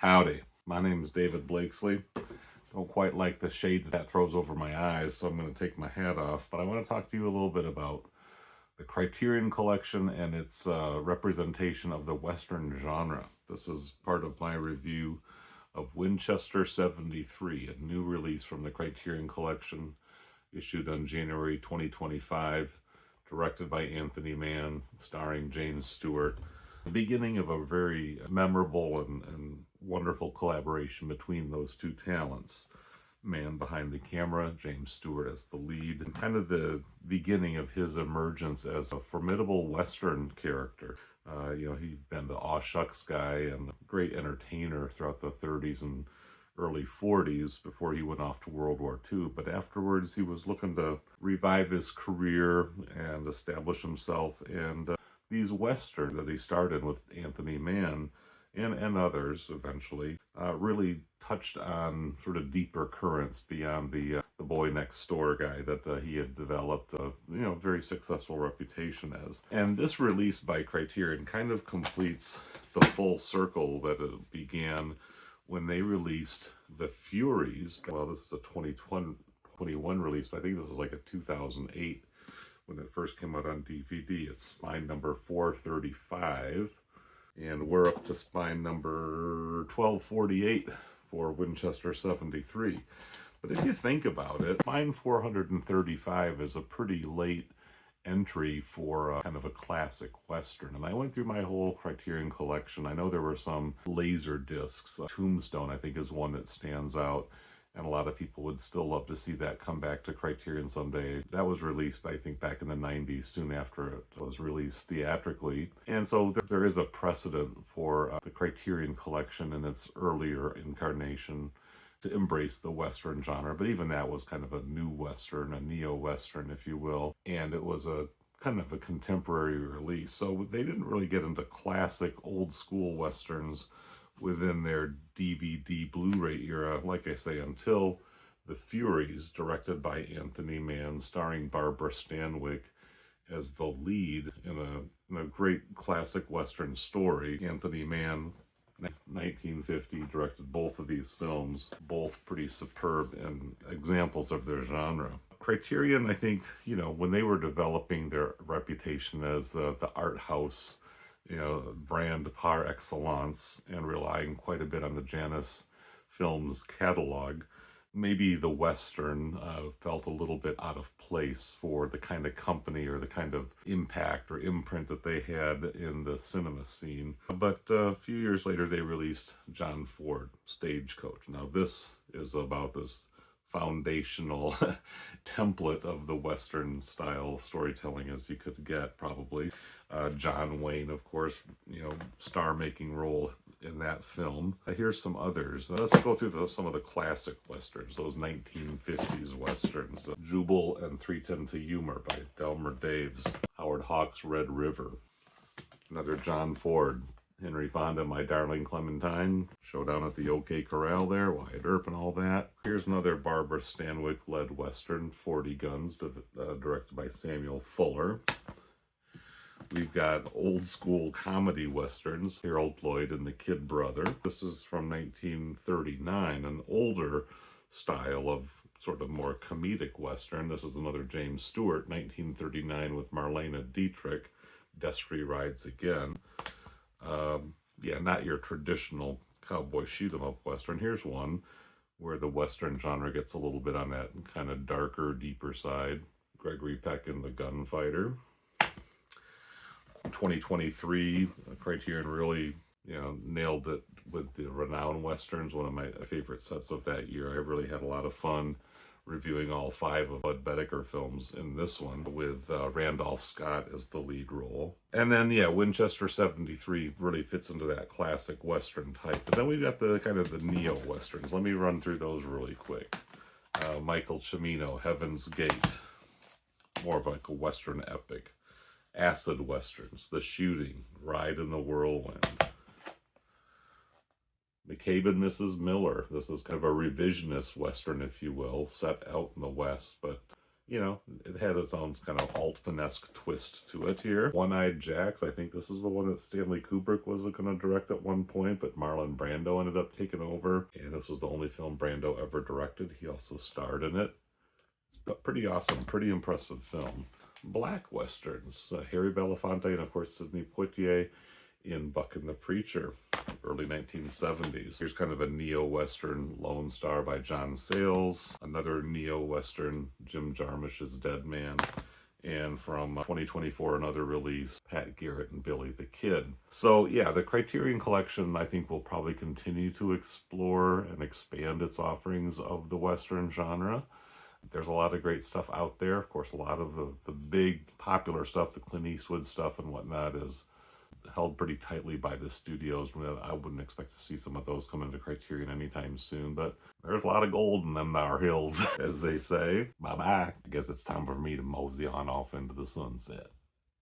Howdy, my name is David Blakesley. Don't quite like the shade that throws over my eyes, so I'm going to take my hat off. But I want to talk to you a little bit about the Criterion Collection and its representation of the Western genre. This is part of my review of Winchester 73, a new release from the Criterion Collection, issued on January 2025, directed by Anthony Mann, starring James Stewart. The beginning of a very memorable and wonderful collaboration between those two talents. Man behind the camera, James Stewart as the lead, and kind of the beginning of his emergence as a formidable Western character. He'd been the aw shucks guy and a great entertainer throughout the 30s and early 40s before he went off to World War II. But afterwards, he was looking to revive his career and establish himself. And these Westerns that he started with Anthony Mann and others eventually really touched on sort of deeper currents beyond the boy next door guy that he had developed a very successful reputation as. And this release by Criterion kind of completes the full circle that it began when they released The Furies. Well, this is a 2021 release, but I think this was like a 2008 when it first came out on DVD. It's spine number 435, and we're up to spine number 1248 for Winchester 73. But if you think about it, spine 435 is a pretty late entry for kind of a classic Western. And I went through my whole Criterion collection. I know there were some laser discs. Tombstone, I think, is one that stands out. And a lot of people would still love to see that come back to Criterion someday. That was released, I think, back in the 90s, soon after it was released theatrically. And so there is a precedent for the Criterion collection in its earlier incarnation to embrace the Western genre. But even that was kind of a new Western, a neo-Western, if you will. And it was a kind of a contemporary release. So they didn't really get into classic old school Westerns within their DVD Blu-ray era, like I say, until The Furies, directed by Anthony Mann, starring Barbara Stanwyck as the lead in a great classic Western story. Anthony Mann, 1950, directed both of these films, both pretty superb and examples of their genre. Criterion, I think, when they were developing their reputation as the art house brand par excellence and relying quite a bit on the Janus Films catalog, maybe the Western felt a little bit out of place for the kind of company or the kind of impact or imprint that they had in the cinema scene. But a few years later, they released John Ford, Stagecoach. Now, this is about this foundational template of the Western style storytelling as you could get, probably. John Wayne, of course, star-making role in that film. Here's some others. Let's go through some of the classic Westerns, those 1950s Westerns. Jubal and 3:10 to Yuma by Delmer Daves. Howard Hawks' Red River. Another John Ford. Henry Fonda, My Darling Clementine, Showdown at the OK Corral there, Wyatt Earp and all that. Here's another Barbara Stanwyck-led Western, 40 Guns, directed by Samuel Fuller. We've got old school comedy Westerns, Harold Lloyd and the Kid Brother. This is from 1939, an older style of sort of more comedic Western. This is another James Stewart, 1939, with Marlena Dietrich, Destry Rides Again. Not your traditional cowboy shoot-'em-up Western. Here's one where the Western genre gets a little bit on that kind of darker, deeper side. Gregory Peck and the Gunfighter. 2023, Criterion really, nailed it with the Renown Westerns, one of my favorite sets of that year. I really had a lot of fun reviewing all 5 of Bud Bedecker films in this one, with Randolph Scott as the lead role. And then, Winchester 73 really fits into that classic Western type. But then we've got the kind of the neo-Westerns. Let me run through those really quick. Michael Cimino, Heaven's Gate, more of like a Western epic. Acid Westerns, The Shooting, Ride in the Whirlwind. McCabe and Mrs. Miller. This is kind of a revisionist Western, if you will, set out in the West, but, you know, it has its own kind of Altman-esque twist to it here. One-Eyed Jacks, I think this is the one that Stanley Kubrick was going to direct at one point, but Marlon Brando ended up taking over. And this was the only film Brando ever directed. He also starred in it. It's pretty awesome, pretty impressive film. Black Westerns, Harry Belafonte and of course Sidney Poitier in Buck and the Preacher, early 1970s. Here's kind of a neo-western Lone Star by John Sayles, another neo-western Jim Jarmusch's Dead Man, and from 2024 another release, Pat Garrett and Billy the Kid. So yeah, the Criterion Collection I think will probably continue to explore and expand its offerings of the western genre. There's a lot of great stuff out there. Of course, a lot of the big popular stuff, the Clint Eastwood stuff and whatnot, is held pretty tightly by the studios. I wouldn't expect to see some of those come into Criterion anytime soon, but there's a lot of gold in them thar hills, as they say. Bye-bye. I guess it's time for me to mosey on off into the sunset.